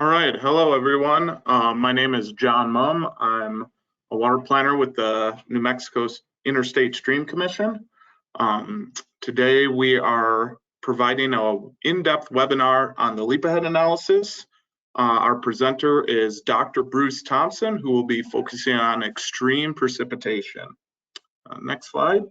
All right, hello everyone. My name is John Mumm. I'm a water planner with the New Mexico Interstate Stream Commission. Today we are providing an in-depth webinar on the leap ahead analysis. Our presenter is Dr. Bruce Thomson, who will be focusing on extreme precipitation. Next slide.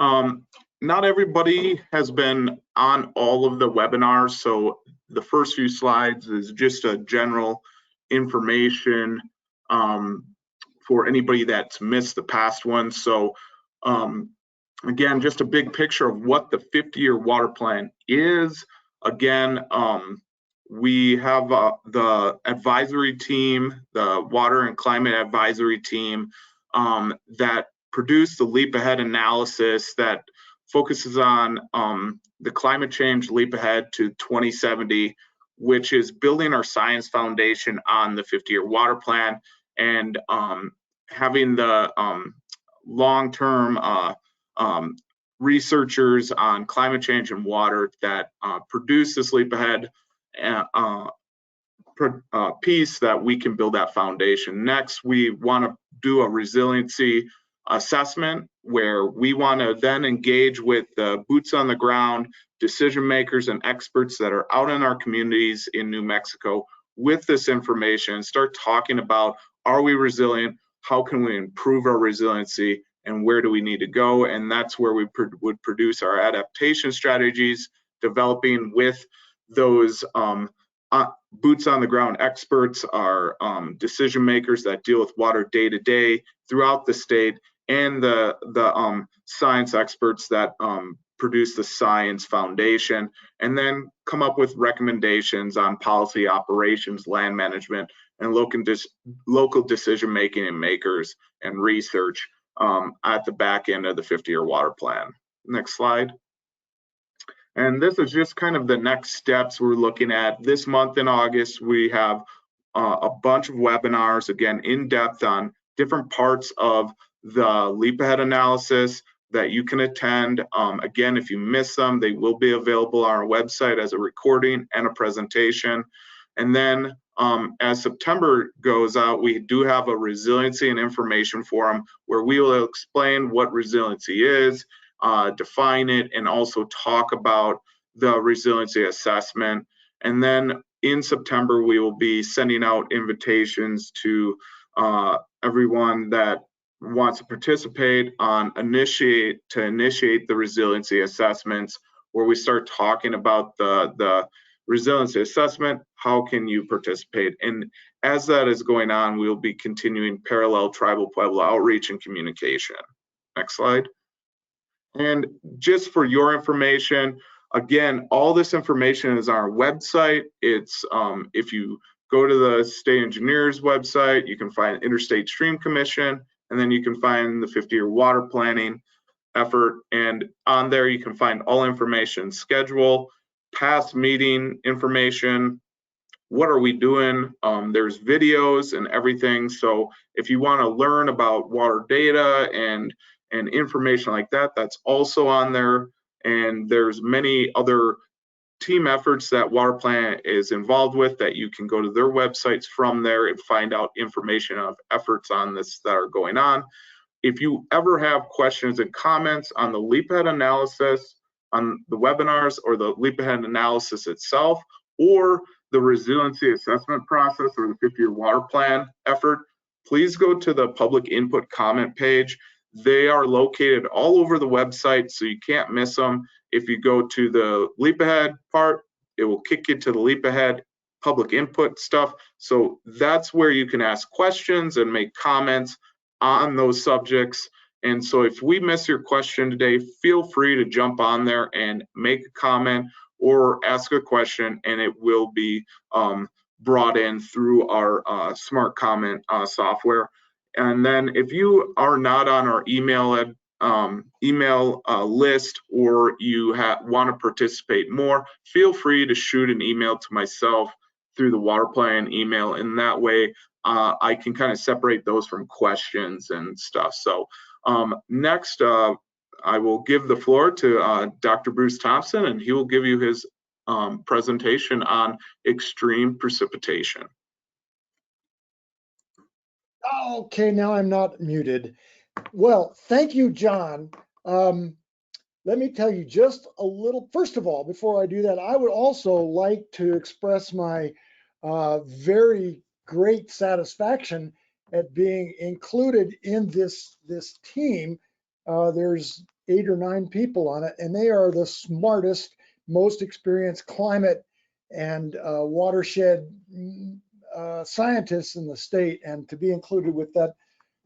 Not everybody has been on all of the webinars, so the first few slides is just a general information for anybody that's missed the past one. So again, just a big picture of what the 50-year water plan is. Again, we have the advisory team, the water and climate advisory team that produced the leap ahead analysis that focuses on the climate change leap ahead to 2070, which is building our science foundation on the 50-year water plan and having the long-term researchers on climate change and water that produce this leap ahead piece that we can build that foundation. Next, we want to do a resiliency assessment where we want to then engage with the boots on the ground decision makers and experts that are out in our communities in New Mexico with this information, start talking about, are we resilient? How can we improve our resiliency? And where do we need to go? And that's where we would produce our adaptation strategies, developing with those boots on the ground experts, our decision makers that deal with water day to day throughout the state, and the science experts that produce the science foundation, and then come up with recommendations on policy, operations, land management, and local decision making and makers and research at the back end of the 50-year water plan. Next slide. And this is just kind of the next steps we're looking at. This month in August, we have a bunch of webinars, again, in depth on different parts of the leap ahead analysis that you can attend. Again, if you miss them, they will be available on our website as a recording and a presentation. And then as September goes out, we do have a resiliency and information forum where we will explain what resiliency is, define it, and also talk about the resiliency assessment. And then in September, we will be sending out invitations to everyone that wants to participate on initiate the resiliency assessments, where we start talking about the resiliency assessment. How can you participate? And as that is going on, we'll be continuing parallel tribal Pueblo outreach and communication. Next slide. And just for your information, again, all this information is on our website. It's if you go to the state engineer's website, you can find Interstate Stream Commission, and then you can find the 50-year water planning effort. And on there, you can find all information, schedule, past meeting information, what are we doing? There's videos and everything. So if you want to learn about water data and information like that, that's also on there. And there's many other team efforts that Water Plan is involved with that you can go to their websites from there and find out information of efforts on this that are going on. If you ever have questions and comments on the leap ahead analysis, on the webinars, or the leap ahead analysis itself, or the resiliency assessment process, or the 50-year water plan effort, please go to the public input comment page. They are located all over the website, so you can't miss them. If you go to the leap ahead part, it will kick you to the leap ahead public input stuff. So that's where you can ask questions and make comments on those subjects. And so if we miss your question today, feel free to jump on there and make a comment or ask a question, and it will be brought in through our smart comment software. And then if you are not on our email list, or you want to participate more, feel free to shoot an email to myself through the water plan email, and that way I can kind of separate those from questions and stuff. So next I will give the floor to Dr. Bruce Thomson, and he will give you his presentation on extreme precipitation. Okay, now I'm not muted. Well, thank you, John. Let me tell you just a little, first of all, before I do that, I would also like to express my very great satisfaction at being included in this team. There's 8 or 9 people on it, and they are the smartest, most experienced climate and watershed scientists in the state, and to be included with that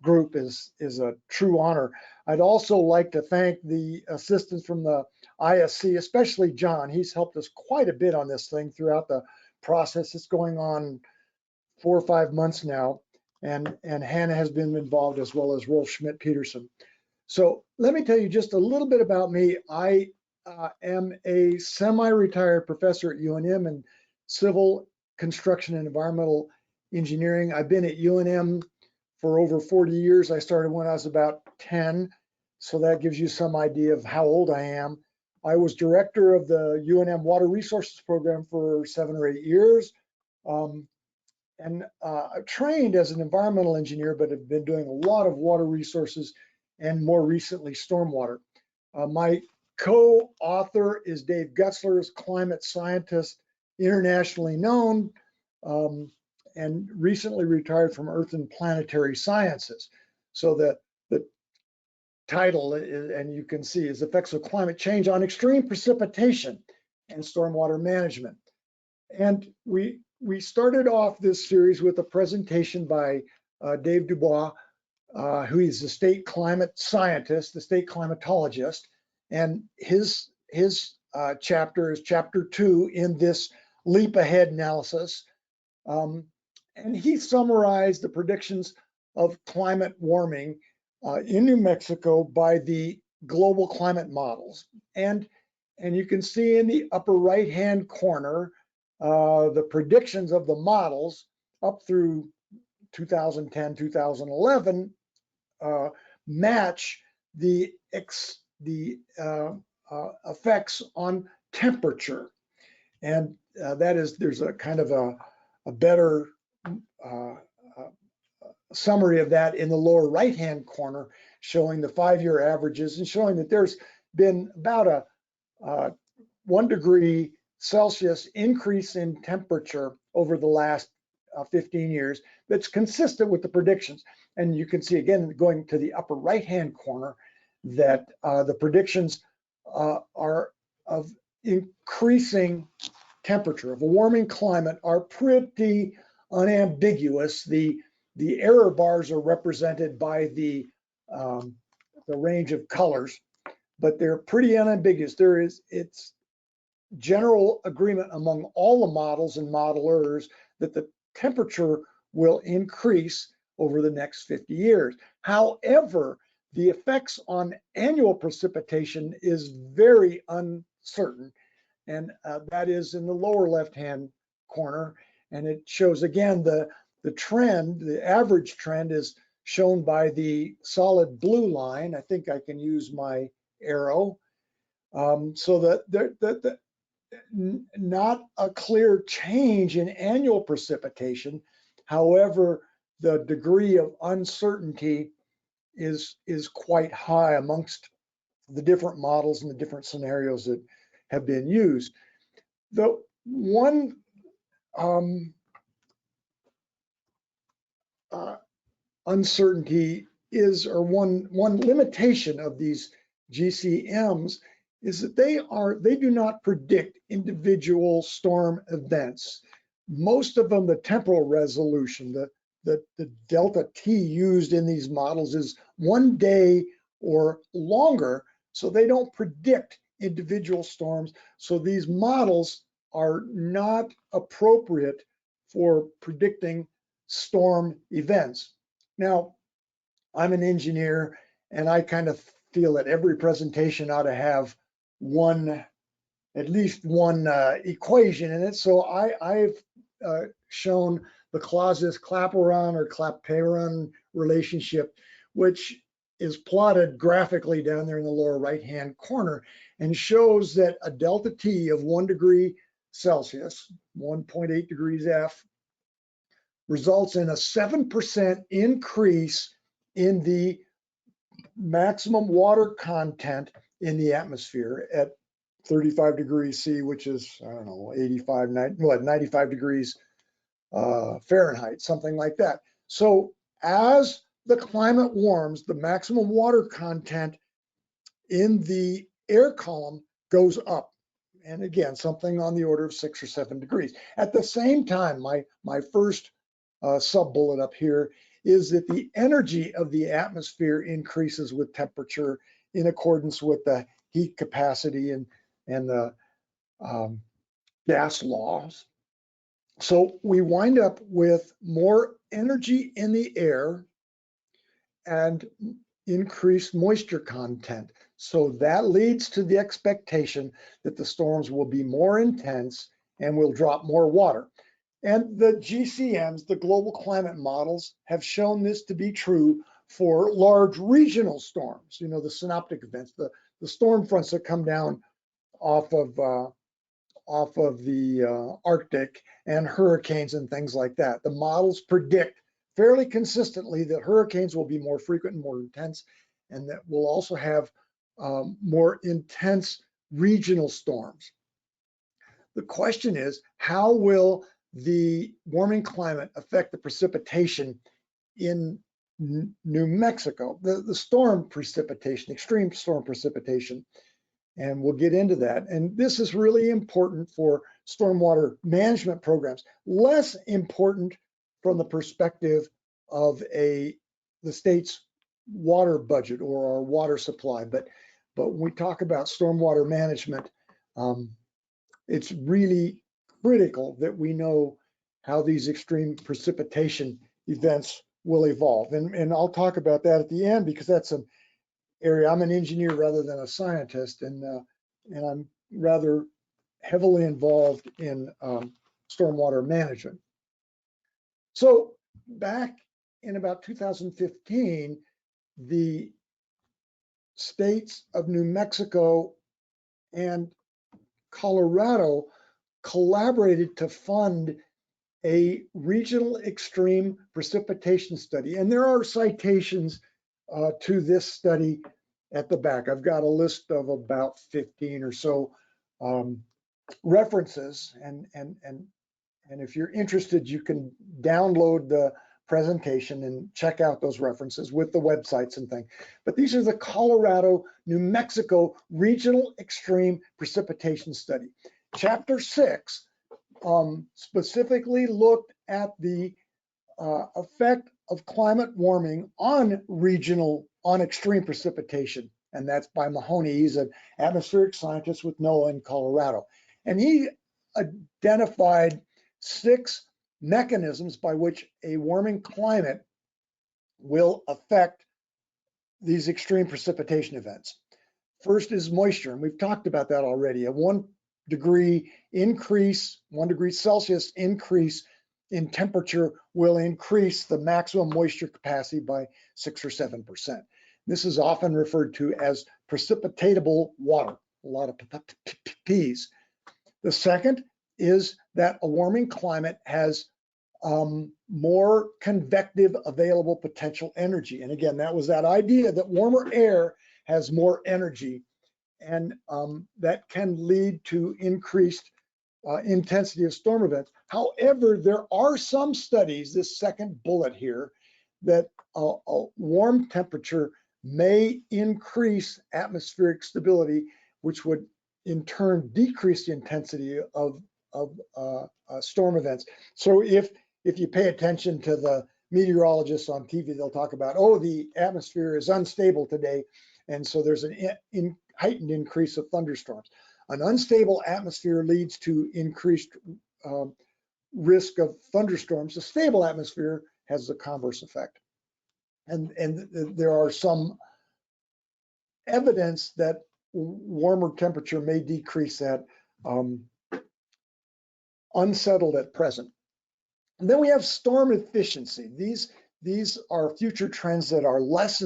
group is a true honor. I'd also like to thank the assistants from the ISC, especially John. He's helped us quite a bit on this thing throughout the process. It's going on 4 or 5 months now, and Hannah has been involved, as well as Rolf Schmidt-Peterson. So let me tell you just a little bit about me. I am a semi-retired professor at UNM in civil construction and environmental engineering. I've been at UNM for over 40 years. I started when I was about 10, so that gives you some idea of how old I am. I was director of the UNM Water Resources Program for 7 or 8 years, and trained as an environmental engineer, but have been doing a lot of water resources and more recently stormwater. My co-author is Dave Gutzler, is climate scientist, internationally known, and recently retired from Earth and Planetary Sciences. So the title, and you can see, is Effects of Climate Change on Extreme Precipitation and Stormwater Management. And we started off this series with a presentation by Dave Dubois, who is the state climate scientist, the state climatologist, and his chapter is chapter 2 in this leap ahead analysis. And he summarized the predictions of climate warming in New Mexico by the global climate models. And you can see in the upper right-hand corner, the predictions of the models up through 2010, 2011 match the effects on temperature. And that is, there's a kind of a better summary of that in the lower right-hand corner, showing the 5-year averages and showing that there's been about a 1 degree Celsius increase in temperature over the last 15 years that's consistent with the predictions. And you can see, again, going to the upper right-hand corner, that the predictions are of increasing temperature, of a warming climate, are pretty unambiguous. The error bars are represented by the range of colors, but they're pretty unambiguous. It's general agreement among all the models and modelers that the temperature will increase over the next 50 years. However, the effects on annual precipitation is very uncertain, and that is in the lower left-hand corner. And it shows, again, the trend, the average trend is shown by the solid blue line. I think I can use my arrow. So that not a clear change in annual precipitation. However, the degree of uncertainty is quite high amongst the different models and the different scenarios that have been used. The one uncertainty is, or one limitation of these GCMs, is that they do not predict individual storm events. Most of them, the temporal resolution, the delta T used in these models is 1 day or longer, so they don't predict individual storms. So these models are not appropriate for predicting storm events. Now, I'm an engineer, and I kind of feel that every presentation ought to have at least one equation in it. So I've shown the Clausius-Clapeyron or Clapeyron relationship, which is plotted graphically down there in the lower right-hand corner, and shows that a delta T of 1 degree Celsius, 1.8 degrees F, results in a 7% increase in the maximum water content in the atmosphere at 35 degrees C, which is, I don't know, 95 degrees Fahrenheit, something like that. So as the climate warms, the maximum water content in the air column goes up. And again, something on the order of 6 or 7 degrees. At the same time, my first sub-bullet up here is that the energy of the atmosphere increases with temperature in accordance with the heat capacity and the gas laws. So we wind up with more energy in the air and increased moisture content. So that leads to the expectation that the storms will be more intense and will drop more water. And the GCMs, the global climate models, have shown this to be true for large regional storms, you know, the synoptic events, the storm fronts that come down off of the Arctic, and hurricanes and things like that. The models predict fairly consistently that hurricanes will be more frequent and more intense, and that we'll also have more intense regional storms. The question is, how will the warming climate affect the precipitation in New Mexico? The storm precipitation, extreme storm precipitation. And we'll get into that. And this is really important for stormwater management programs, less important from the perspective of the state's water budget or our water supply. But when we talk about stormwater management, it's really critical that we know how these extreme precipitation events will evolve. And I'll talk about that at the end, because that's an area. I'm an engineer rather than a scientist, and I'm rather heavily involved in stormwater management. So back in about 2015, the states of New Mexico and Colorado collaborated to fund a regional extreme precipitation study. And there are citations to this study at the back. I've got a list of about 15 or so references, and if you're interested, you can download the presentation and check out those references with the websites and things. But these are the Colorado, New Mexico Regional Extreme Precipitation Study. Chapter 6 specifically looked at the effect of climate warming on extreme precipitation. And that's by Mahoney. He's an atmospheric scientist with NOAA in Colorado. And he identified 6 mechanisms by which a warming climate will affect these extreme precipitation events. First is moisture, and we've talked about that already. A 1 degree Celsius increase in temperature will increase the maximum moisture capacity by 6 or 7%. This is often referred to as precipitatable water, a lot of P's. The second is that a warming climate has more convective available potential energy. And again, that was that idea that warmer air has more energy, and that can lead to increased intensity of storm events. However, there are some studies, this second bullet here, that a warm temperature may increase atmospheric stability, which would in turn decrease the intensity of storm events. So if you pay attention to the meteorologists on TV, they'll talk about, oh, the atmosphere is unstable today, and so there's an heightened increase of thunderstorms. An unstable atmosphere leads to increased risk of thunderstorms. A stable atmosphere has the converse effect. And there are some evidence that warmer temperature may decrease that, unsettled at present. And then we have storm efficiency. These are future trends that are less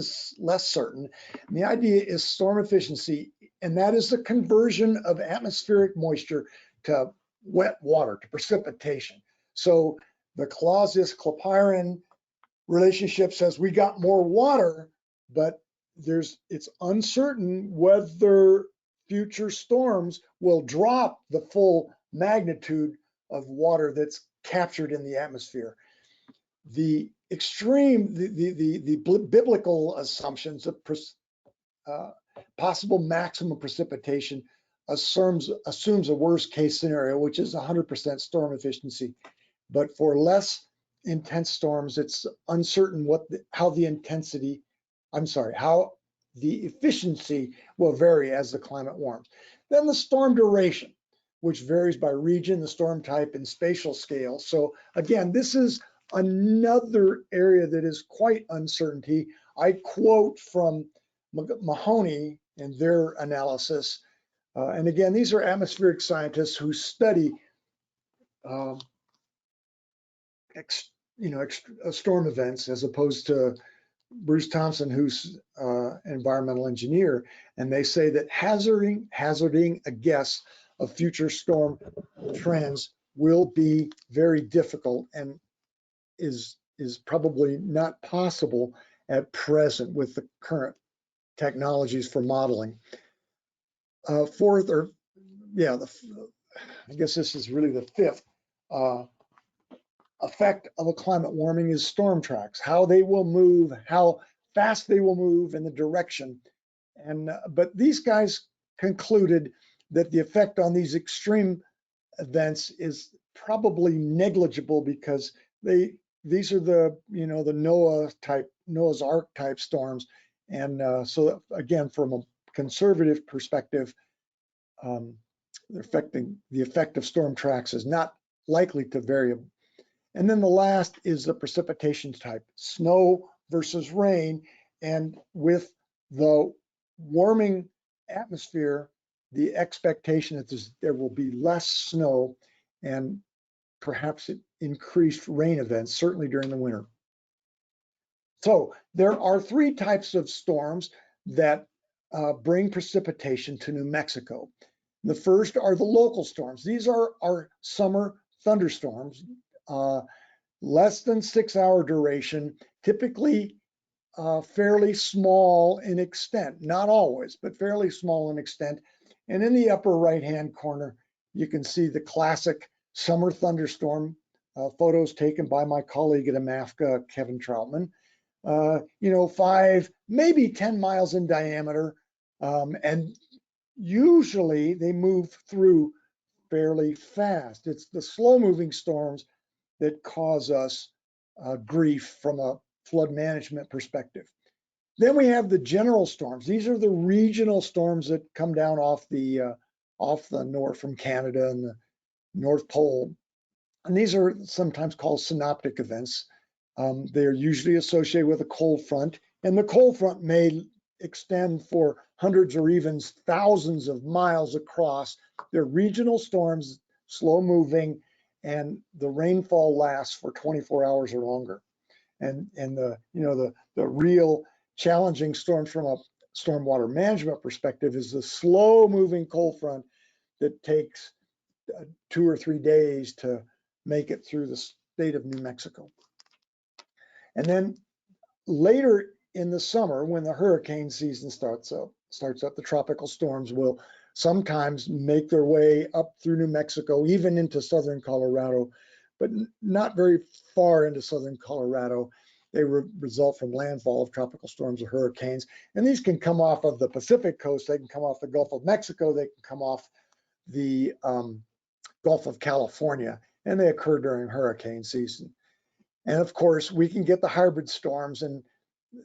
certain. And the idea is storm efficiency, and that is the conversion of atmospheric moisture to wet water, to precipitation. So the Clausius-Clapeyron relationship says we got more water, but it's uncertain whether future storms will drop the full magnitude of water that's captured in the atmosphere. The extreme, the biblical assumptions of possible maximum precipitation assumes a worst case scenario, which is 100% storm efficiency. But for less intense storms, it's uncertain how the efficiency will vary as the climate warms. Then the storm duration, which varies by region, the storm type, and spatial scale. So again, this is another area that is quite uncertainty. I quote from Mahoney and their analysis. And again, these are atmospheric scientists who study storm events, as opposed to Bruce Thomson, who's an environmental engineer. And they say that hazarding a guess of future storm trends will be very difficult and is probably not possible at present with the current technologies for modeling. I guess this is really the fifth effect of a climate warming is storm tracks, how they will move, how fast they will move, and the direction. And but these guys concluded that the effect on these extreme events is probably negligible because these are the Noah's Ark type storms. And so again, from a conservative perspective, the effect of storm tracks is not likely to vary. And then the last is the precipitation type, snow versus rain. And with the warming atmosphere, the expectation that there will be less snow and perhaps increased rain events, certainly during the winter. So there are three types of storms that bring precipitation to New Mexico. The first are the local storms. These are our summer thunderstorms, less than 6-hour duration, typically fairly small in extent, not always, but fairly small in extent. And in the upper right-hand corner, you can see the classic summer thunderstorm, photos taken by my colleague at AMAFCA, Kevin Troutman. 5, maybe 10 miles in diameter, and usually they move through fairly fast. It's the slow-moving storms that cause us grief from a flood management perspective. Then we have the general storms. These are the regional storms that come down off the north from Canada and the North Pole. And these are sometimes called synoptic events. They're usually associated with a cold front, and the cold front may extend for hundreds or even thousands of miles across. They're regional storms, slow moving, and the rainfall lasts for 24 hours or longer. And the real challenging storms from a stormwater management perspective is the slow moving cold front that takes 2 or 3 days to make it through the state of New Mexico. And then later in the summer, when the hurricane season starts up, the tropical storms will sometimes make their way up through New Mexico, even into southern Colorado, but not very far into southern Colorado. They result from landfall of tropical storms or hurricanes. And these can come off of the Pacific coast. They can come off the Gulf of Mexico. They can come off the Gulf of California, and they occur during hurricane season. And of course, we can get the hybrid storms, and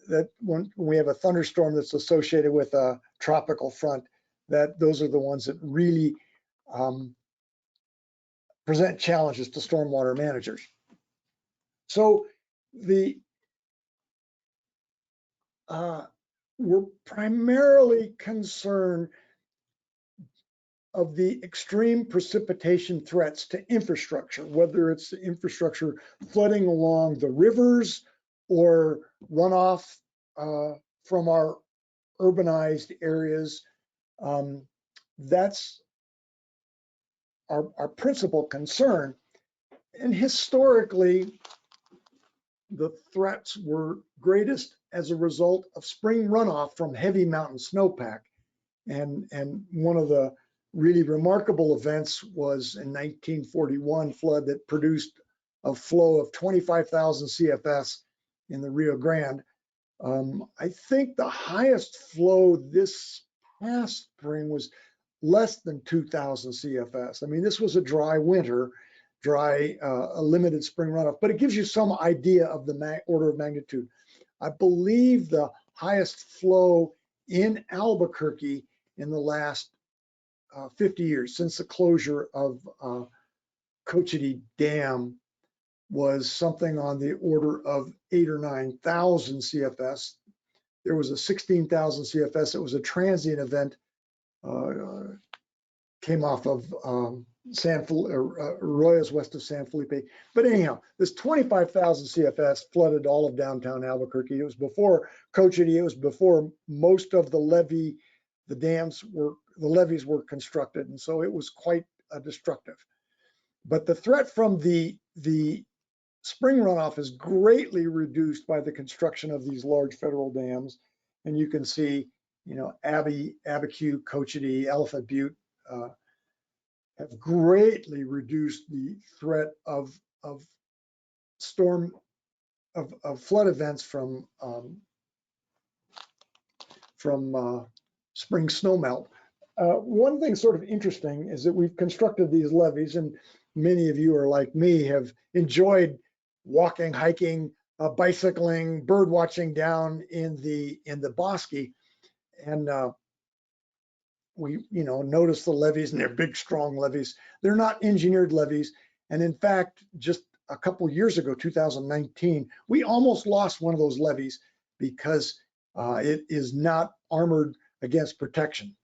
that when we have a thunderstorm that's associated with a tropical front, those are the ones that really present challenges to stormwater managers. So we're primarily concerned of the extreme precipitation threats to infrastructure, whether it's infrastructure flooding along the rivers or runoff from our urbanized areas. That's our principal concern. And historically, the threats were greatest as a result of spring runoff from heavy mountain snowpack. And one of the really remarkable events was in 1941 flood that produced a flow of 25,000 CFS in the Rio Grande. I think the highest flow this past spring was less than 2,000 CFS. I mean, this was a dry winter, a limited spring runoff, but it gives you some idea of the order of magnitude. I believe the highest flow in Albuquerque in the last 50 years, since the closure of Cochiti Dam, was something on the order of 8,000 or 9,000 CFS. There was a 16,000 CFS. It was a transient event, came off of Arroyos west of San Felipe. But anyhow, this 25,000 CFS flooded all of downtown Albuquerque. It was before Cochiti. It was before most of the levees were constructed, and so it was quite destructive. But the threat from the spring runoff is greatly reduced by the construction of these large federal dams. And you can see, Abiquiu, Cochiti, Elephant Butte have greatly reduced the threat of flood events from spring snowmelt. One thing sort of interesting is that we've constructed these levees, and many of you are like me, have enjoyed walking, hiking, bicycling, bird watching down in the bosque. And we, notice the levees, and they're big, strong levees. They're not engineered levees. And in fact, just a couple years ago, 2019, we almost lost one of those levees because it is not armored against protection.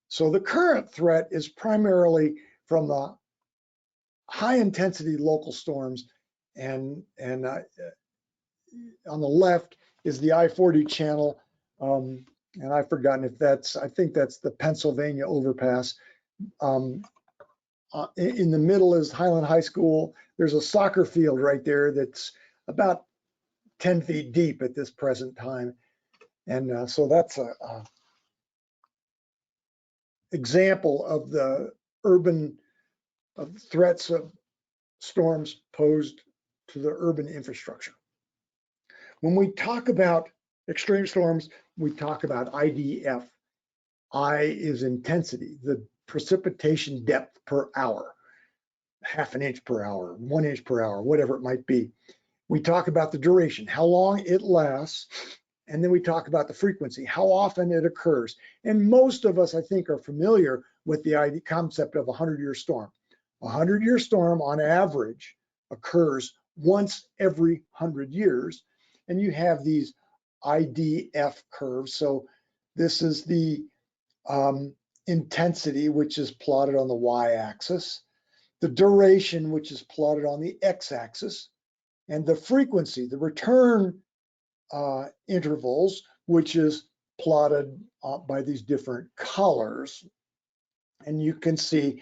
So the current threat is primarily from the high intensity local storms, and on the left is the I-40 channel, and I've forgotten if I think that's the Pennsylvania overpass. In the middle is Highland High School. There's a soccer field right there that's about 10 feet deep at this present time. And so that's a example of the threats of storms posed to the urban infrastructure. When we talk about extreme storms, we talk about IDF. I is intensity, the precipitation depth per hour, half an inch per hour, 1 inch per hour, whatever it might be. We talk about the duration, how long it lasts, and then we talk about the frequency, how often it occurs. And most of us, I think, are familiar with the concept of a 100-year storm. A 100-year storm on average occurs once every 100 years. And you have these IDF curves. So this is the intensity, which is plotted on the y-axis, the duration, which is plotted on the x-axis, and the frequency, the return intervals, which is plotted by these different colors. And you can see,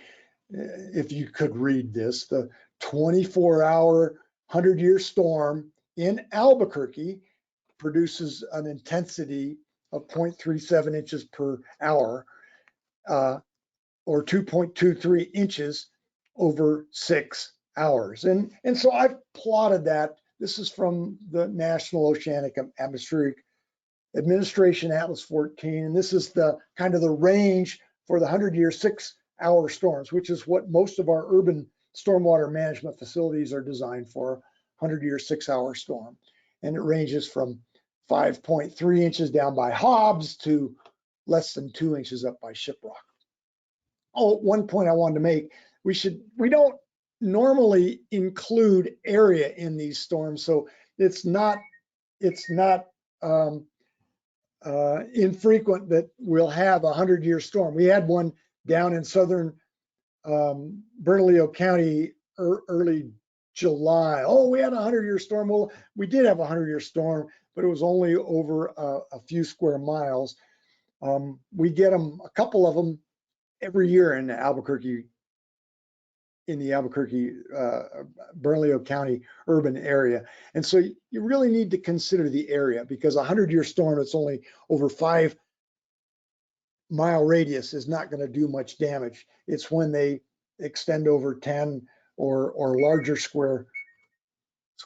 if you could read this, the 24-hour 100-year storm in Albuquerque produces an intensity of 0.37 inches per hour, or 2.23 inches over 6 hours. And so I've plotted that. This is from the National Oceanic Atmospheric Administration Atlas 14. And this is the kind of the range for the 100-year 6-hour storms, which is what most of our urban stormwater management facilities are designed for, 100-year 6-hour storm. And it ranges from 5.3 inches down by Hobbs to less than 2 inches up by Shiprock. Oh, one point I wanted to make, we don't normally include area in these storms, so it's not infrequent that we'll have a 100-year storm. We had one down in southern Bernalillo County early July. Oh, we had a 100-year storm. Well, we did have a 100-year storm, but it was only over a few square miles. We get them, a couple of them every year in Albuquerque in the Albuquerque, Bernalillo County urban area. And so you really need to consider the area, because a 100-year storm that's only over 5-mile radius is not going to do much damage. It's when they extend over 10 or larger square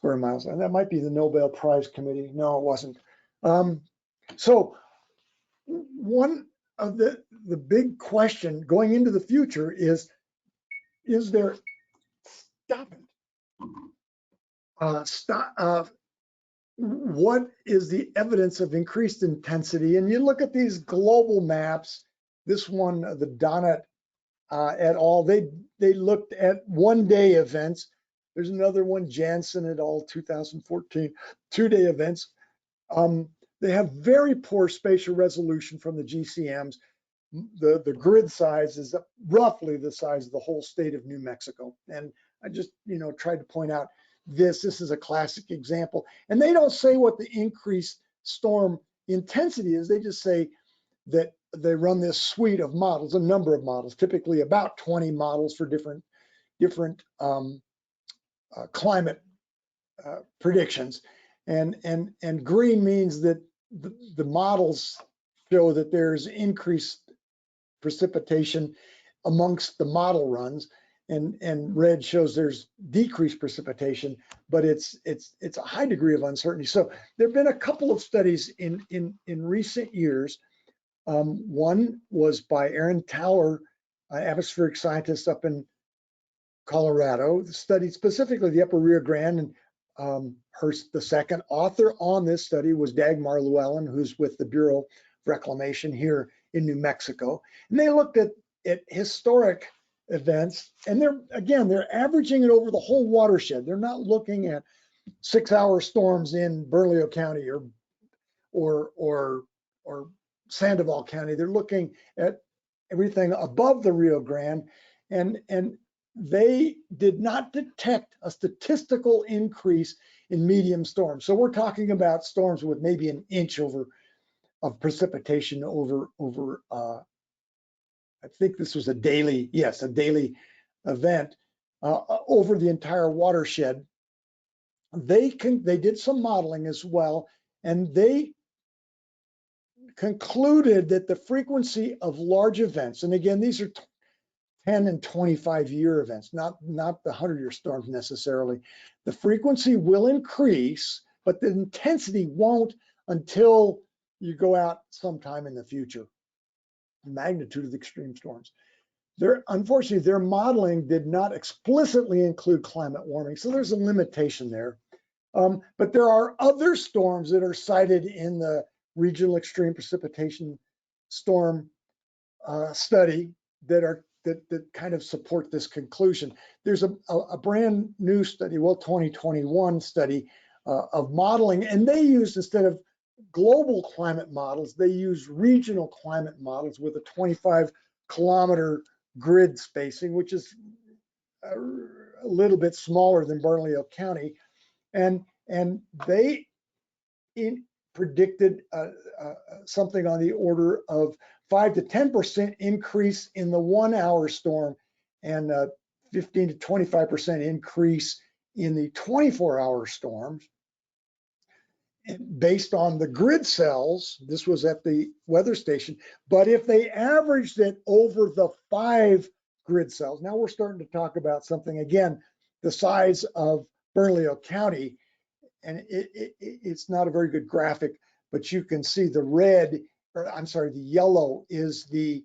miles. And that might be the Nobel Prize Committee. No, it wasn't. So one of the big question going into the future is there, what is the evidence of increased intensity? And you look at these global maps, this one, the Donnett et al., they looked at one-day events. There's another one, Jansen et al., 2014, two-day events. They have very poor spatial resolution from the GCMs. The grid size is roughly the size of the whole state of New Mexico. And I just, tried to point out this is a classic example. And they don't say what the increased storm intensity is. They just say that they run this suite of models, a number of models, typically about 20 models for different climate predictions. And green means that the models show that there's increased precipitation amongst the model runs, and red shows there's decreased precipitation, but it's a high degree of uncertainty. So there have been a couple of studies in recent years. One was by Aaron Tower, an atmospheric scientist up in Colorado, studied specifically the Upper Rio Grande, and the second author on this study was Dagmar Llewellyn, who's with the Bureau of Reclamation here in New Mexico. And they looked at historic events, and they're averaging it over the whole watershed. They're not looking at 6-hour storms in Bernalillo County or Sandoval County. They're looking at everything above the Rio Grande, and they did not detect a statistical increase in medium storms. So we're talking about storms with maybe an inch of precipitation over I think this was a daily event over the entire watershed. They did some modeling as well, and they concluded that the frequency of large events, and again, these are 10 and 25-year events, not the 100-year storms necessarily. The frequency will increase, but the intensity won't until you go out sometime in the future. Magnitude of the extreme storms. Unfortunately, their modeling did not explicitly include climate warming, so there's a limitation there. But there are other storms that are cited in the regional extreme precipitation storm study that kind of support this conclusion. There's a brand new study, 2021 study of modeling, and they used, instead of global climate models, they use regional climate models with a 25-kilometer grid spacing, which is a little bit smaller than Bernalillo County, and they predicted something on the order of 5 to 10% increase in the 1-hour storm, and 15 to 25% increase in the 24-hour storms. Based on the grid cells, this was at the weather station, but if they averaged it over the 5 grid cells, now we're starting to talk about something, again, the size of Bernalillo County, and it's not a very good graphic, but you can see the yellow is the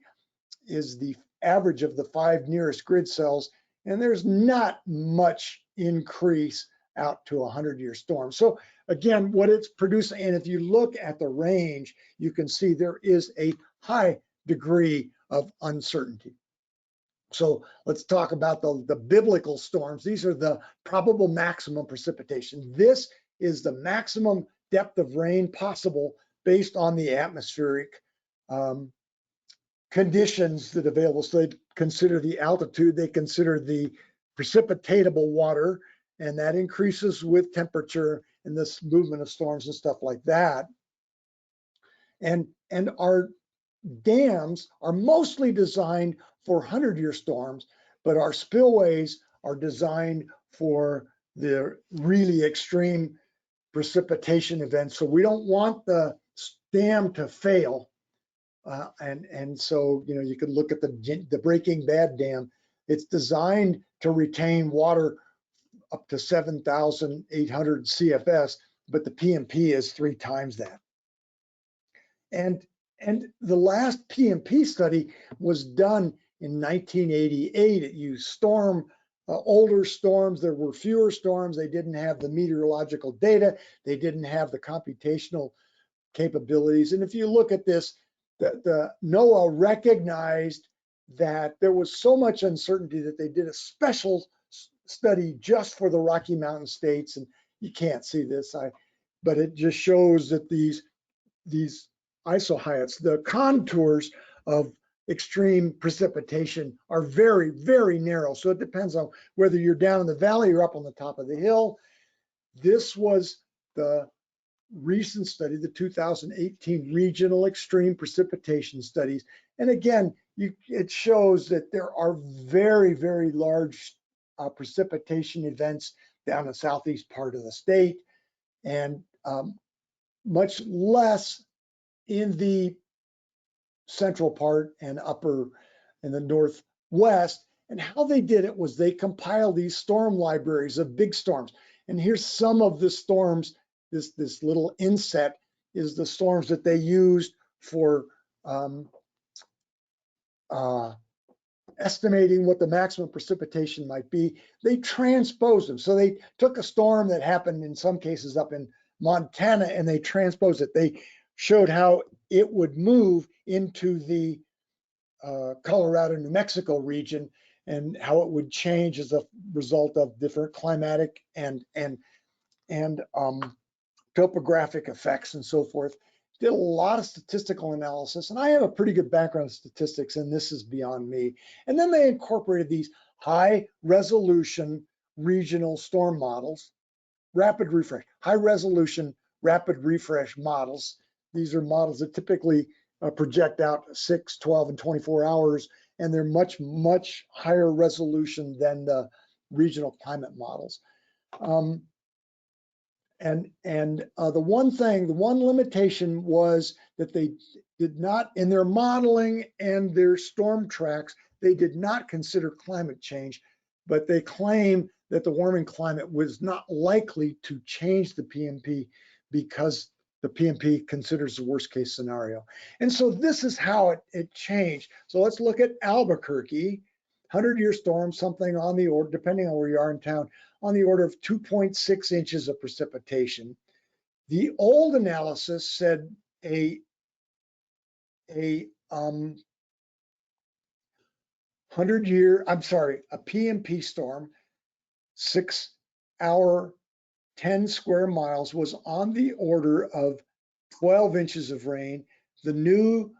average of the 5 nearest grid cells, and there's not much increase out to a 100-year storm. So again, what it's producing, and if you look at the range, you can see there is a high degree of uncertainty. So let's talk about the biblical storms. These are the probable maximum precipitation. This is the maximum depth of rain possible based on the atmospheric conditions that are available. So they consider the altitude, they consider the precipitatable water, and that increases with temperature and this movement of storms and stuff like that. And our dams are mostly designed for 100-year storms, but our spillways are designed for the really extreme precipitation events. So we don't want the dam to fail. And so, you know, you could look at the Breaking Bad Dam. It's designed to retain water up to 7,800 CFS, but the PMP is 3 times that. And the last PMP study was done in 1988. It used older storms. There were fewer storms. They didn't have the meteorological data. They didn't have the computational capabilities. And if you look at this, the NOAA recognized that there was so much uncertainty that they did a special study just for the Rocky Mountain states. And you can't see this, but it just shows that these isohyots, the contours of extreme precipitation, are very, very narrow. So it depends on whether you're down in the valley or up on the top of the hill. This was the recent study, the 2018 Regional Extreme Precipitation Studies. And again, it shows that there are very, very large precipitation events down the southeast part of the state, and much less in the central part and upper in the northwest. And how they did it was they compiled these storm libraries of big storms. And here's some of the storms. This little inset is the storms that they used for estimating what the maximum precipitation might be. They transposed them. So they took a storm that happened in some cases up in Montana and they transposed it. They showed how it would move into the Colorado, New Mexico region and how it would change as a result of different climatic and topographic effects and so forth. Did a lot of statistical analysis, and I have a pretty good background in statistics, and this is beyond me. And then they incorporated these high resolution regional storm models, rapid refresh, high resolution rapid refresh models. These are models that typically project out 6, 12, and 24 hours, and they're much, much higher resolution than the regional climate models. The one limitation was that they did not, in their modeling and their storm tracks, they did not consider climate change, but they claim that the warming climate was not likely to change the PMP because the PMP considers the worst case scenario. And so this is how it changed. So let's look at Albuquerque, 100-year storm, something on the order, depending on where you are in town, on the order of 2.6 inches of precipitation. The old analysis said a PMP storm, 6 hour, 10 square miles, was on the order of 12 inches of rain. The new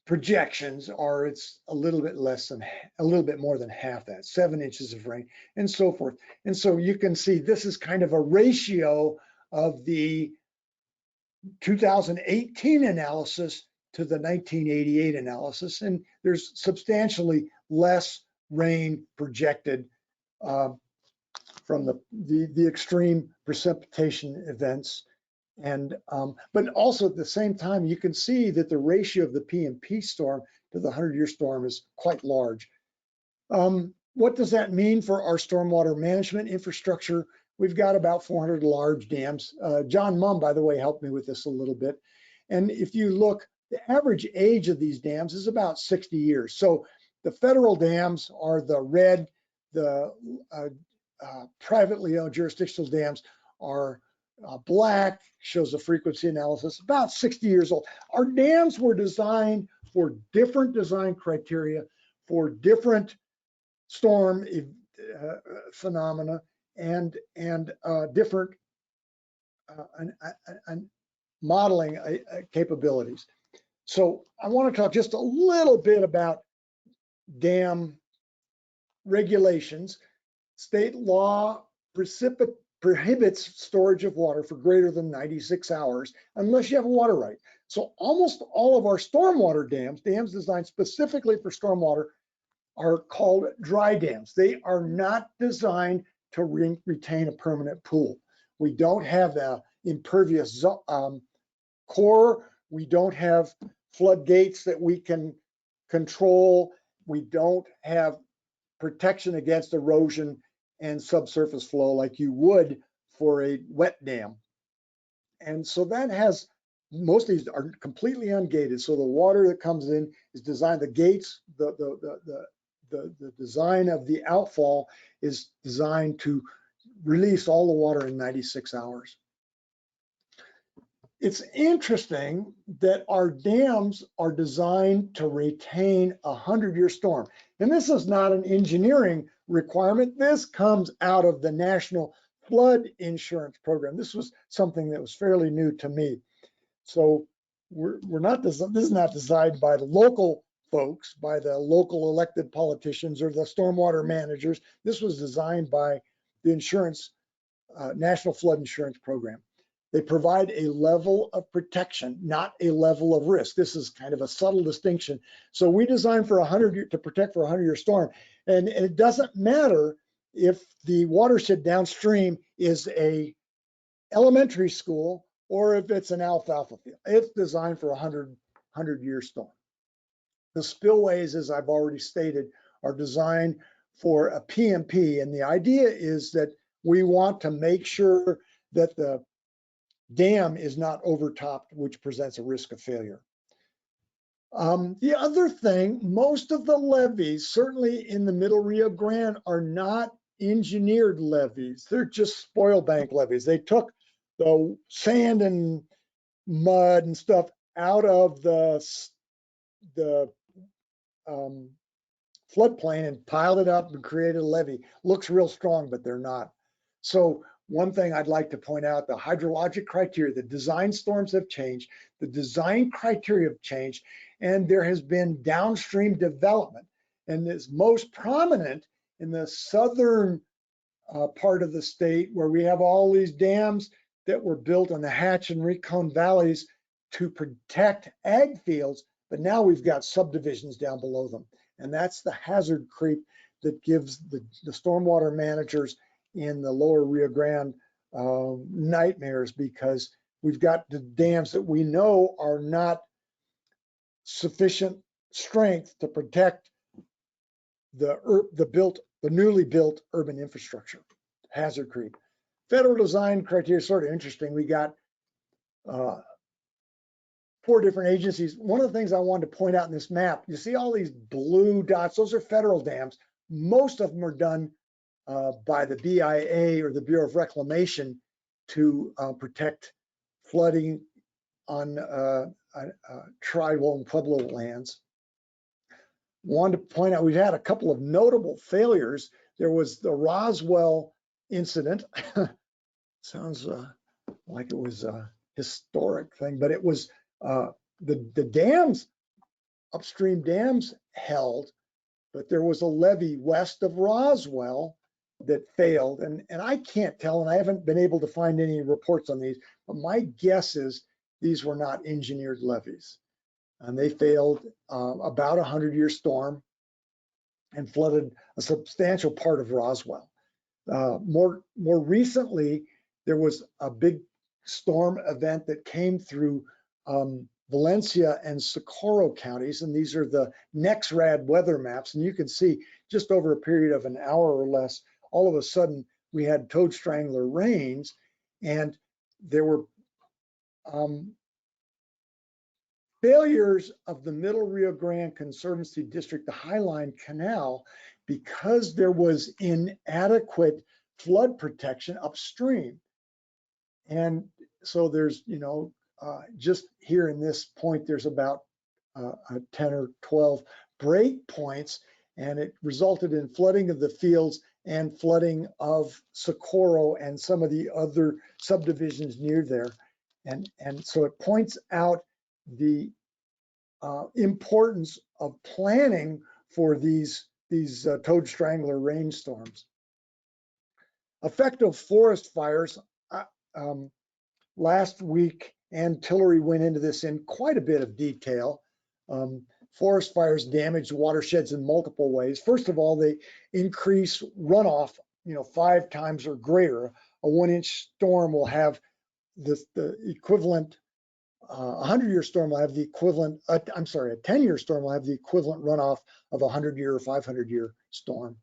projections are it's a little bit more than half that, 7 inches of rain, and so forth. And so you can see this is kind of a ratio of the 2018 analysis to the 1988 analysis, and there's substantially less rain projected from the extreme precipitation events. And but also at the same time, you can see that the ratio of the PMP storm to the 100-year storm is quite large. What does that mean for our stormwater management infrastructure? We've got about 400 large dams. John Mumm, by the way, helped me with this a little bit. And if you look, the average age of these dams is about 60 years. So the federal dams are the red, the privately owned jurisdictional dams are black, shows the frequency analysis, about 60 years old. Our dams were designed for different design criteria, for different storm phenomena, and different modeling capabilities. So I want to talk just a little bit about dam regulations. State law prohibits storage of water for greater than 96 hours unless you have a water right. So almost all of our stormwater dams designed specifically for stormwater, are called dry dams. They are not designed to retain a permanent pool. We don't have the impervious core. We don't have floodgates that we can control. We don't have protection against erosion and subsurface flow like you would for a wet dam. And so that has, most of these are completely ungated. So the water that comes in is designed, the gates, the design of the outfall is designed to release all the water in 96 hours. It's interesting that our dams are designed to retain a 100-year storm. And this is not an engineering requirement. This comes out of the National Flood Insurance Program. This was something that was fairly new to me. So we're not, this is not designed by the local folks, by the local elected politicians or the stormwater managers. This was designed by the insurance, National Flood Insurance Program. They provide a level of protection, not a level of risk. This is kind of a subtle distinction. So we designed for 100-year to protect for a 100-year storm. And it doesn't matter if the watershed downstream is a elementary school or if it's an alfalfa field. It's designed for a 100-year storm. The spillways, as I've already stated, are designed for a PMP. And the idea is that we want to make sure that the dam is not overtopped, which presents a risk of failure. The other thing, most of the levees, certainly in the Middle Rio Grande, are not engineered levees. They're just spoil bank levees. They took the sand and mud and stuff out of the floodplain and piled it up and created a levee. Looks real strong, but they're not. So one thing I'd like to point out, the hydrologic criteria, the design storms have changed, the design criteria have changed, and there has been downstream development. And it's most prominent in the southern part of the state, where we have all these dams that were built on the Hatch and Recon valleys to protect ag fields, but now we've got subdivisions down below them. And that's the hazard creep that gives the stormwater managers in the lower Rio Grande nightmares, because we've got the dams that we know are not sufficient strength to protect the newly built urban infrastructure. Hazard creep. Federal design criteria is sort of interesting. We got 4 different agencies. One of the things I wanted to point out in this map, you see all these blue dots, those are federal dams. Most of them are done by the BIA or the Bureau of Reclamation to protect flooding on tribal and Pueblo lands. Wanted to point out, we've had a couple of notable failures. There was the Roswell incident. Sounds like it was a historic thing, but it was the dams, upstream dams held, but there was a levee west of Roswell that failed. And I can't tell, and I haven't been able to find any reports on these, but my guess is these were not engineered levees. And they failed about a 100-year storm and flooded a substantial part of Roswell. More recently, there was a big storm event that came through Valencia and Socorro counties, and these are the NexRad weather maps. And you can see just over a period of an hour or less, all of a sudden we had toad strangler rains, and there were failures of the Middle Rio Grande Conservancy District, the Highline Canal, because there was inadequate flood protection upstream. And so there's, just here in this point, there's about 10 or 12 break points, and it resulted in flooding of the fields and flooding of Socorro and some of the other subdivisions near there. And so it points out the importance of planning for these toad strangler rainstorms. Effective forest fires. Last week, Ann Tillery went into this in quite a bit of detail. forest fires damage watersheds in multiple ways. First of all, they increase runoff, 5 times or greater. A 1-inch storm will have the equivalent, a 100-year storm will have the equivalent, I'm sorry, a 10-year storm will have the equivalent runoff of a 100-year or 500-year storm.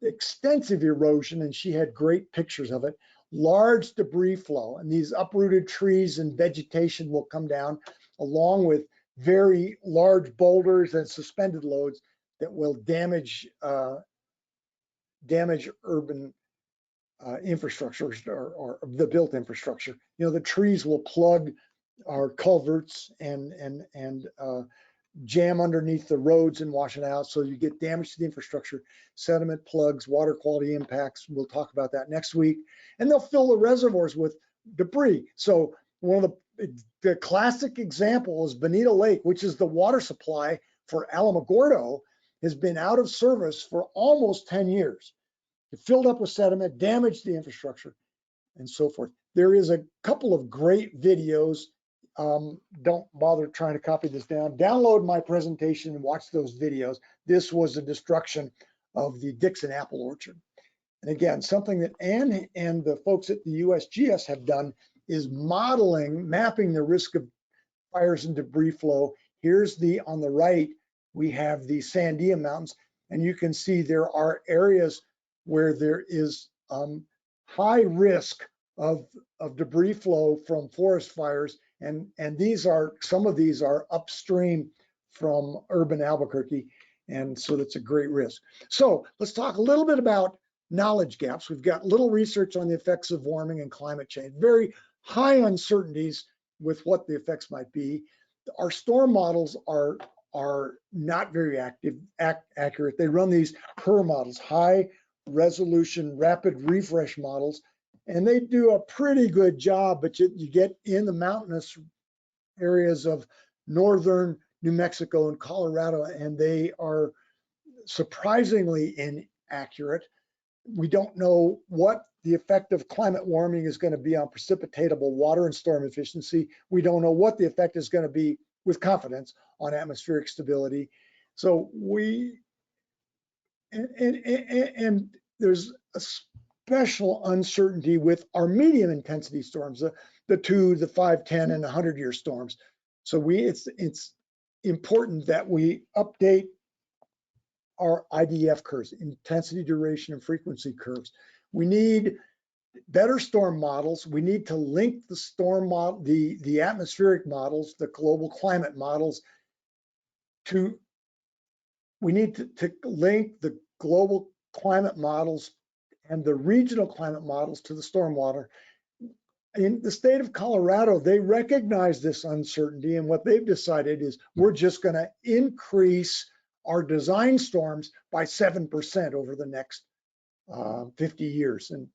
Extensive erosion, and she had great pictures of it. Large debris flow, and these uprooted trees and vegetation will come down along with very large boulders and suspended loads that will damage urban infrastructure or the built infrastructure. The trees will plug our culverts and jam underneath the roads and wash it out. So you get damage to the infrastructure, sediment plugs, water quality impacts. We'll talk about that next week. And they'll fill the reservoirs with debris. So one of the classic example is Bonita Lake, which is the water supply for Alamogordo, has been out of service for almost 10 years. It filled up with sediment, damaged the infrastructure, and so forth. There is a couple of great videos. Don't bother trying to copy this down. Download my presentation and watch those videos. This was the destruction of the Dixon apple orchard. And again, something that Ann and the folks at the USGS have done is mapping the risk of fires and debris flow. Here's on the right, we have the Sandia Mountains, and you can see there are areas where there is high risk of debris flow from forest fires. And some of these are upstream from urban Albuquerque. And so that's a great risk. So let's talk a little bit about knowledge gaps. We've got little research on the effects of warming and climate change, very high uncertainties with what the effects might be. Our storm models are not very accurate. They run these HRRR models, high resolution rapid refresh models, and they do a pretty good job, but you get in the mountainous areas of northern New Mexico and Colorado, and they are surprisingly inaccurate. We don't know what the effect of climate warming is going to be on precipitatable water and storm efficiency. We don't know what the effect is going to be with confidence on atmospheric stability. So and there's a special uncertainty with our medium intensity storms, the 2, the 5, 10, and 100-year storms. So it's important that we update our IDF curves, intensity, duration, and frequency curves. We need better storm models. We need to link the storm model, the atmospheric models, the global climate models we need to link the global climate models and the regional climate models to the stormwater. In the state of Colorado, they recognize this uncertainty, and what they've decided is we're just going to increase our design storms by 7% over the next 50 years. And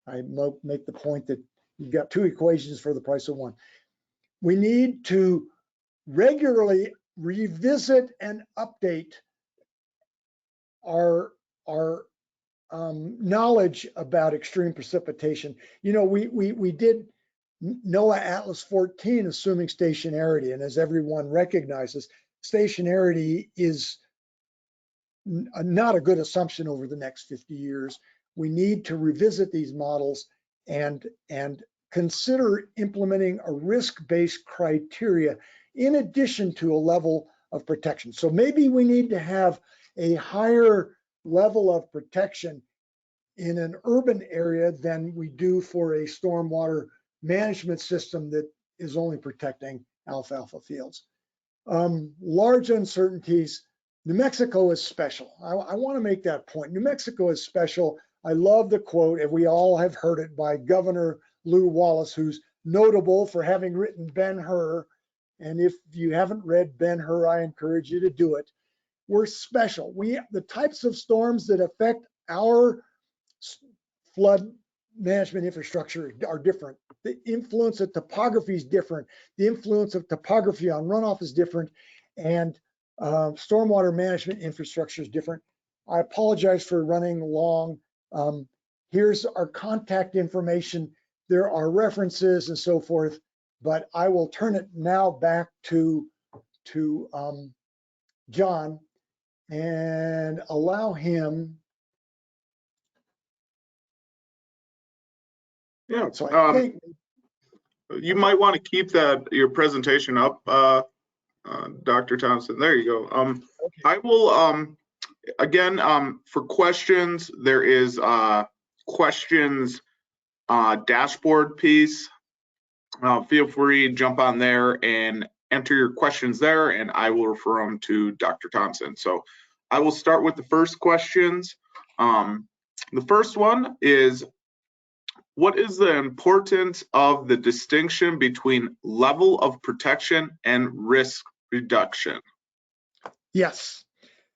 I make the point that you've got 2 equations for the price of 1. We need to regularly revisit and update our knowledge about extreme precipitation. We did NOAA Atlas 14 assuming stationarity, and as everyone recognizes, stationarity is not a good assumption over the next 50 years. We need to revisit these models and consider implementing a risk-based criteria in addition to a level of protection. So maybe we need to have a higher level of protection in an urban area than we do for a stormwater management system that is only protecting alfalfa fields. Large uncertainties. New Mexico is special. I want to make that point. New Mexico is special. I love the quote, and we all have heard it, by Governor Lew Wallace, who's notable for having written Ben-Hur. And if you haven't read Ben-Hur, I encourage you to do it. We're special. The types of storms that affect our flood management infrastructure are different. The influence of topography is different. The influence of topography on runoff is different, and stormwater management infrastructure is different. I apologize for running long. Here's our contact information. There are references and so forth, but I will turn it now back to John and allow him. Yeah. So I think You might want to keep your presentation up, Dr. Thompson. There you go. okay. I will again for questions. There is questions dashboard piece. Feel free to jump on there and enter your questions there, and I will refer them to Dr. Thompson. So I will start with the first questions. The first one is, what is the importance of the distinction between level of protection and risk reduction? Yes.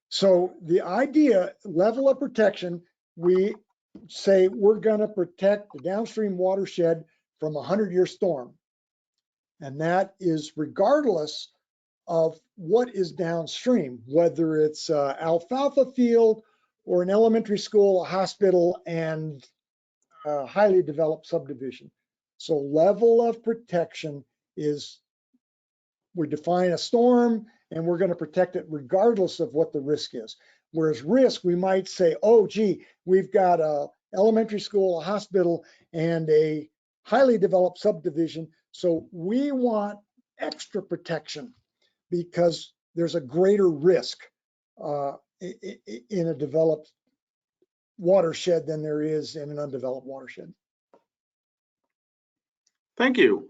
So the idea, level of protection, we say we're going to protect the downstream watershed from a 100-year storm. And that is regardless of what is downstream, whether it's alfalfa field or an elementary school, a hospital, and a highly developed subdivision. So level of protection is, we define a storm and we're going to protect it regardless of what the risk is. Whereas risk, we might say, oh, gee, we've got a elementary school, a hospital, and a highly developed subdivision. So we want extra protection because there's a greater risk in a developed watershed than there is in an undeveloped watershed. Thank you.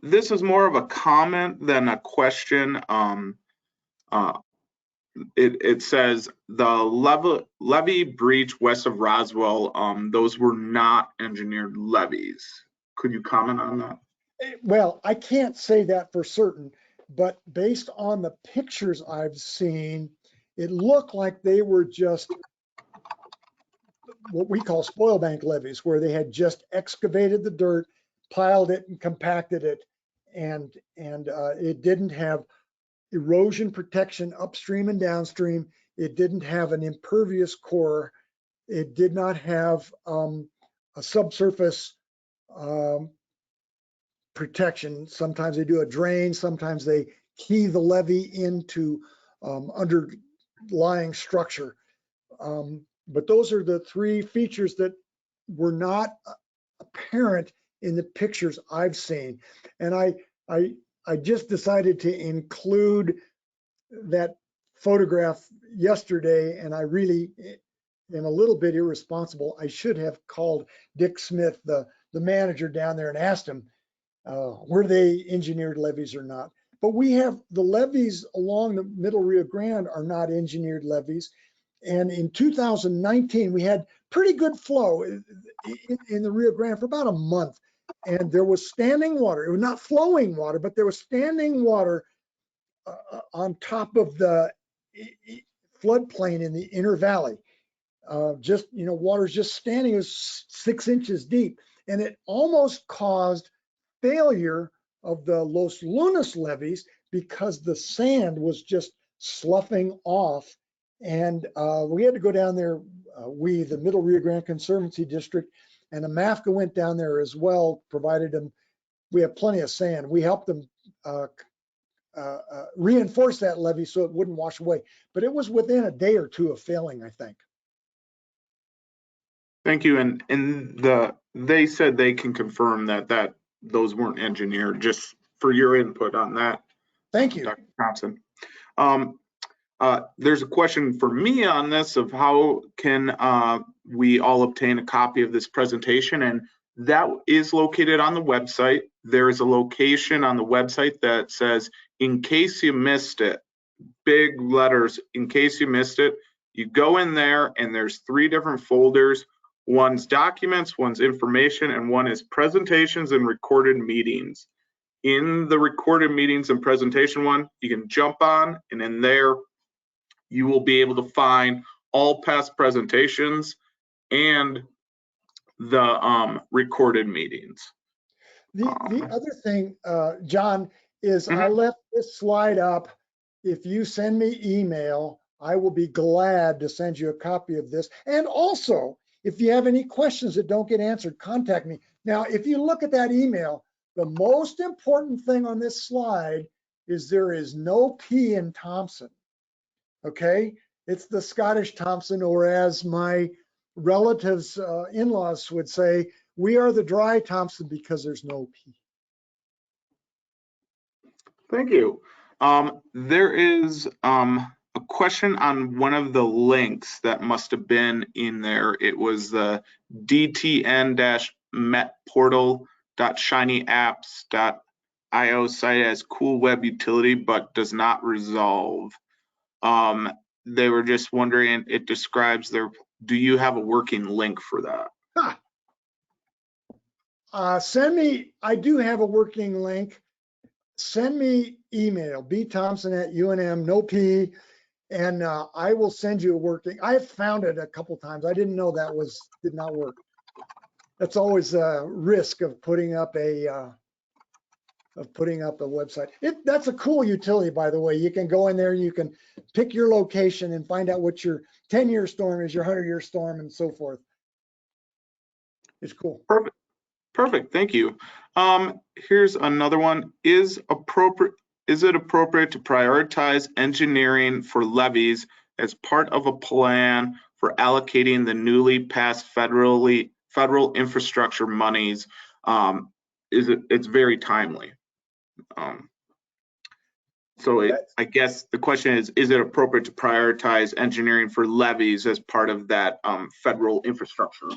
This is more of a comment than a question. It says the levee breach west of Roswell, those were not engineered levees. Could you comment on that? Well, I can't say that for certain, but based on the pictures I've seen, it looked like they were just what we call spoil bank levees, where they had just excavated the dirt, piled it, and compacted it, and it didn't have erosion protection upstream and downstream. It didn't have an impervious core. It did not have a subsurface protection. Sometimes they do a drain, sometimes they key the levee into underlying structure. But those are the three features that were not apparent in the pictures I've seen. And I just decided to include that photograph yesterday, and I really am a little bit irresponsible. I should have called Dick Smith, the manager down there, and asked him, were they engineered levees or not? But we have the levees along the Middle Rio Grande are not engineered levees. And in 2019, we had pretty good flow in the Rio Grande for about a month. And there was standing water. It was not flowing water, but there was standing water on top of the floodplain in the inner valley. Just, water's just standing, it was 6 inches deep. And it almost caused failure of the Los Lunas levees because the sand was just sloughing off. And we had to go down there, the Middle Rio Grande Conservancy District, and the MAFCA went down there as well, provided them, we have plenty of sand. We helped them reinforce that levee so it wouldn't wash away. But it was within a day or two of failing, I think. Thank you. And they said they can confirm that those weren't engineered, just for your input on that. Thank you, Dr. Thompson. There's a question for me on this of how can we all obtain a copy of this presentation, and that is located on the website. There is a location on the website that says, in case you missed it, big letters, in case you missed it. You go in there and there's 3 different folders. One's documents, one's information, and one is presentations and recorded meetings. In the recorded meetings and presentation one, you can jump on, and in there, you will be able to find all past presentations and the recorded meetings. The other thing, John, is I left this slide up. If you send me email, I will be glad to send you a copy of this. And also, if you have any questions that don't get answered, contact me. Now, if you look at that email, the most important thing on this slide is there is no P in Thomson. okay? It's the Scottish Thomson, or as my relatives, in-laws would say, we are the dry Thomson because there's no P. Thank you. There is a question on one of the links that must have been in there. It was the dtn-metportal.shinyapps.io site as cool web utility, but does not resolve. They were just wondering, it describes their, do you have a working link for that? Send me, I do have a working link. Send me email, bthompson@UNM, no P, and I will send you a working. I've found it a couple times. I didn't know that did not work. That's always a risk of putting up a website. That's a cool utility, by the way. You can go in there, you can pick your location and find out what your 10-year storm is, your 100-year storm, and so forth. It's cool. Perfect. Thank you. Here's another one. Is it appropriate to prioritize engineering for levees as part of a plan for allocating the newly passed federal infrastructure monies? It's very timely. I guess the question is it appropriate to prioritize engineering for levees as part of that federal infrastructure?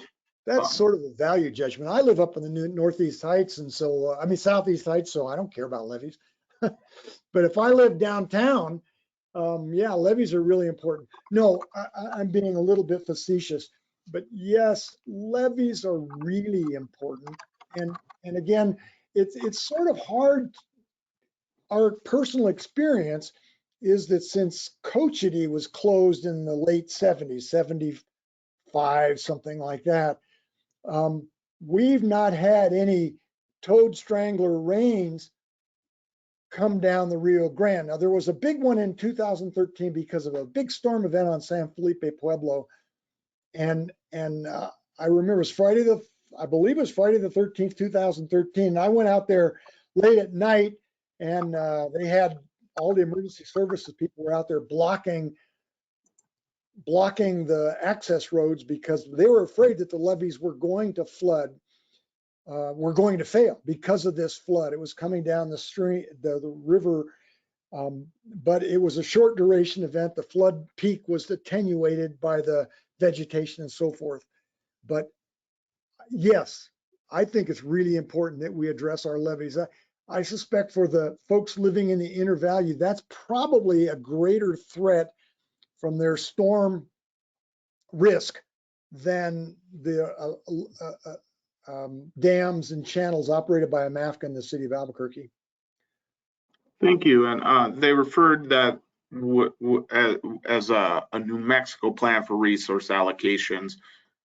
That's sort of a value judgment. I live up in the Northeast Heights, and so, I mean, Southeast Heights, so I don't care about levees. But if I live downtown, yeah, levees are really important. No, I'm being a little bit facetious, but yes, levees are really important. And again, it's sort of hard. Our personal experience is that since Cochiti was closed in the late 70s, 75, something like that, we've not had any toad strangler rains come down the Rio Grande. Now, there was a big one in 2013 because of a big storm event on San Felipe Pueblo. And I remember it was I believe it was Friday the 13th, 2013. I went out there late at night, and they had all the emergency services people were out there blocking the access roads because they were afraid that the levees were going to flood, were going to fail because of this flood. It was coming down the stream, the river, but it was a short duration event. The flood peak was attenuated by the vegetation and so forth. But yes, I think it's really important that we address our levees. I suspect for the folks living in the Inner Valley, that's probably a greater threat from their storm risk than the dams and channels operated by AMAFCA in the city of Albuquerque. Thank you. And they referred that as a New Mexico plan for resource allocations.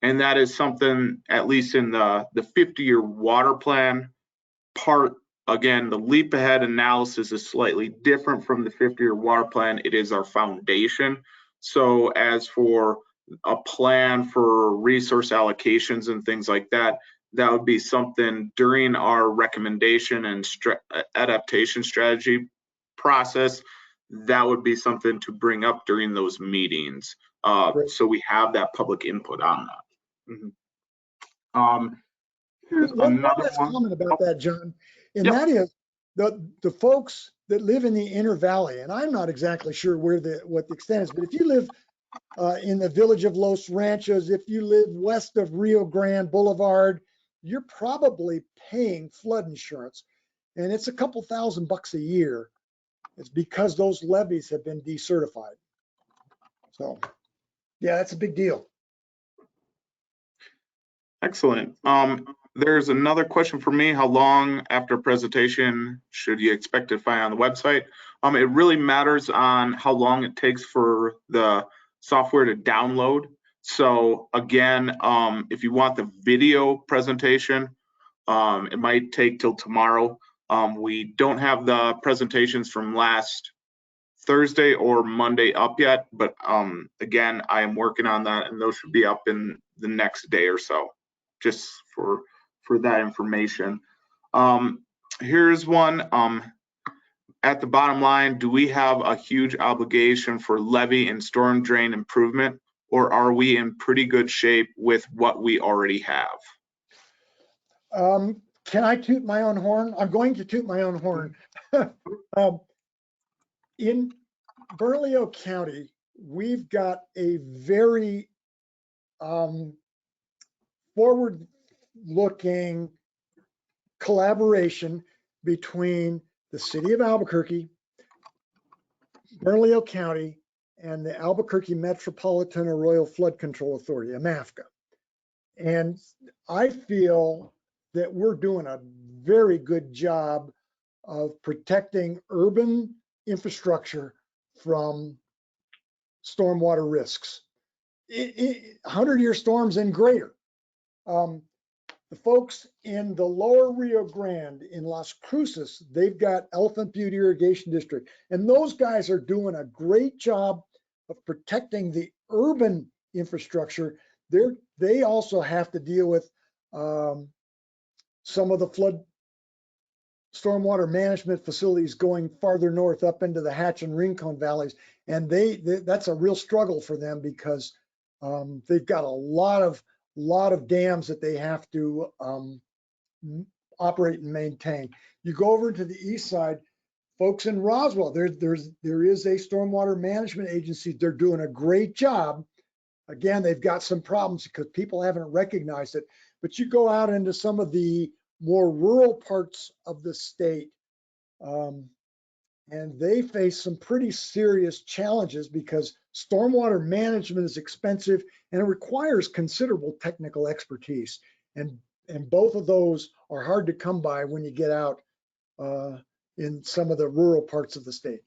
And that is something, at least in the 50-year water plan part, again, the leap ahead analysis is slightly different from the 50-year water plan. It is our foundation. So as for a plan for resource allocations and things like that, that would be something during our recommendation and adaptation strategy process. That would be something to bring up during those meetings. So we have that public input on that. Here's one another last one. comment about that, John, and Yep. that is the folks that live in the Inner Valley, and I'm not exactly sure what the extent is, but if you live in the village of Los Ranchos, if you live west of Rio Grande Boulevard, you're probably paying flood insurance, and it's a couple $1,000 a year. It's because those levees have been decertified. So, yeah, that's a big deal. Excellent. There's another question for me. How long after presentation should you expect to find on the website? It really matters on how long it takes for the software to download. So again, if you want the video presentation, it might take till tomorrow. We don't have the presentations from last Thursday or Monday up yet, but again, I am working on that, and those should be up in the next day or so, just for that information. Here's one. at the bottom line, do we have a huge obligation for levee and storm drain improvement, or are we in pretty good shape with what we already have? Can I toot my own horn? I'm going to toot my own horn. In Bernalillo County, we've got a very forward-looking collaboration between the city of Albuquerque, Bernalillo County, and the Albuquerque Metropolitan Arroyo Flood Control Authority, AMAFCA. And I feel that we're doing a very good job of protecting urban infrastructure from stormwater risks. 100-year storms and greater. The folks in the lower Rio Grande in Las Cruces, they've got Elephant Butte Irrigation District, and those guys are doing a great job of protecting the urban infrastructure. They also have to deal with some of the flood stormwater management facilities going farther north up into the Hatch and Rincon valleys, and that's a real struggle for them because they've got a lot of dams that they have to operate and maintain. You go over to the east side, folks in Roswell, there is a stormwater management agency. They're doing a great job. Again, they've got some problems because people haven't recognized it. But you go out into some of the more rural parts of the state, and they face some pretty serious challenges because stormwater management is expensive and it requires considerable technical expertise. And both of those are hard to come by when you get out in some of the rural parts of the state.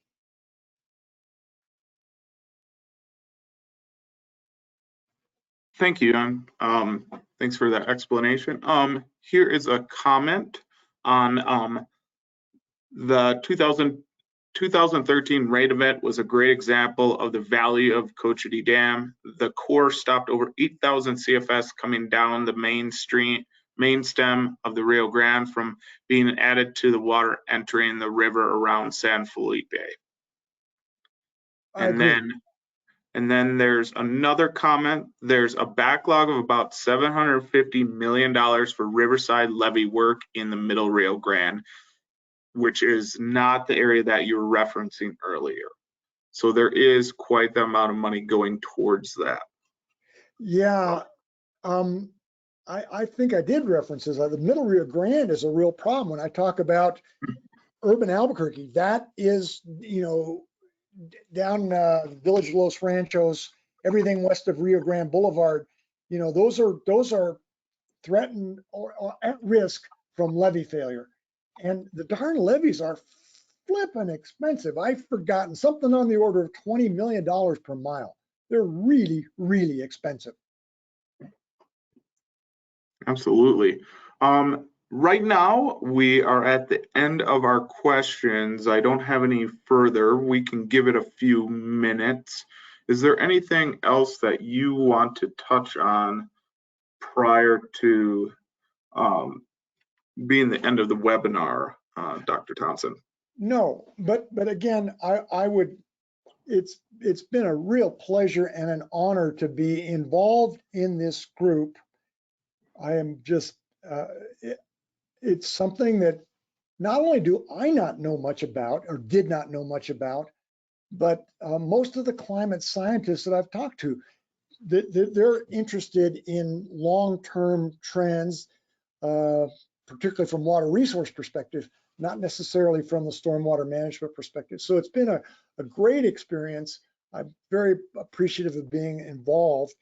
Thank you, Jon. Thanks for that explanation. Here is a comment on the 2013 rain event was a great example of the value of Cochiti Dam. The Corps stopped over 8,000 CFS coming down the main stem of the Rio Grande from being added to the water entering the river around San Felipe. And then there's another comment. There's a backlog of about $750 million for Riverside levee work in the Middle Rio Grande, which is not the area that you were referencing earlier. So there is quite the amount of money going towards that. Yeah, I think I did reference this. The Middle Rio Grande is a real problem. When I talk about urban Albuquerque, that is, down Village Los Ranchos, everything west of Rio Grande Boulevard, those are threatened or at risk from levee failure. And the darn levees are flipping expensive. I've forgotten something on the order of $20 million per mile. They're really, really expensive. Absolutely. Right now, we are at the end of our questions. I don't have any further. We can give it a few minutes. Is there anything else that you want to touch on prior to being the end of the webinar, Dr. Thomson? No, but again, I would. It's been a real pleasure and an honor to be involved in this group. I am just. It's something that not only do I not know much about or did not know much about, but most of the climate scientists that I've talked to, they're interested in long-term trends, particularly from water resource perspective, not necessarily from the stormwater management perspective. So it's been a great experience. I'm very appreciative of being involved,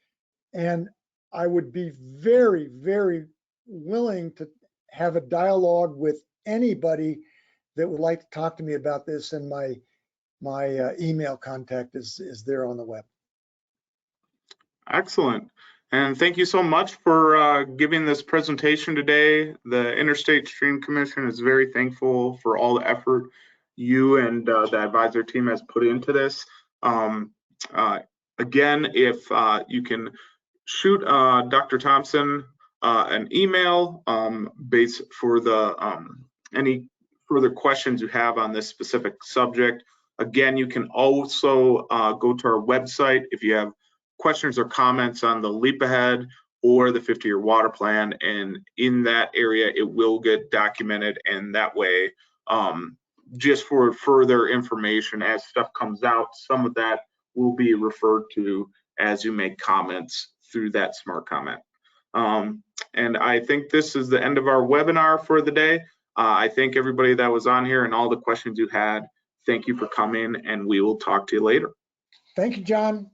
and I would be very, very willing to have a dialogue with anybody that would like to talk to me about this, and my email contact is there on the web. Excellent. And thank you so much for giving this presentation today. The Interstate Stream Commission is very thankful for all the effort you and the advisor team has put into this. Again, if you can shoot Dr. Thomson an email base for the any further questions you have on this specific subject. Again, you can also go to our website if you have questions or comments on the Leap Ahead or the 50-year water plan, and in that area it will get documented, and that way just for further information as stuff comes out, some of that will be referred to as you make comments through that smart comment. And I think this is the end of our webinar for the day. I thank everybody that was on here and all the questions you had. Thank you for coming, and we will talk to you later. Thank you, John.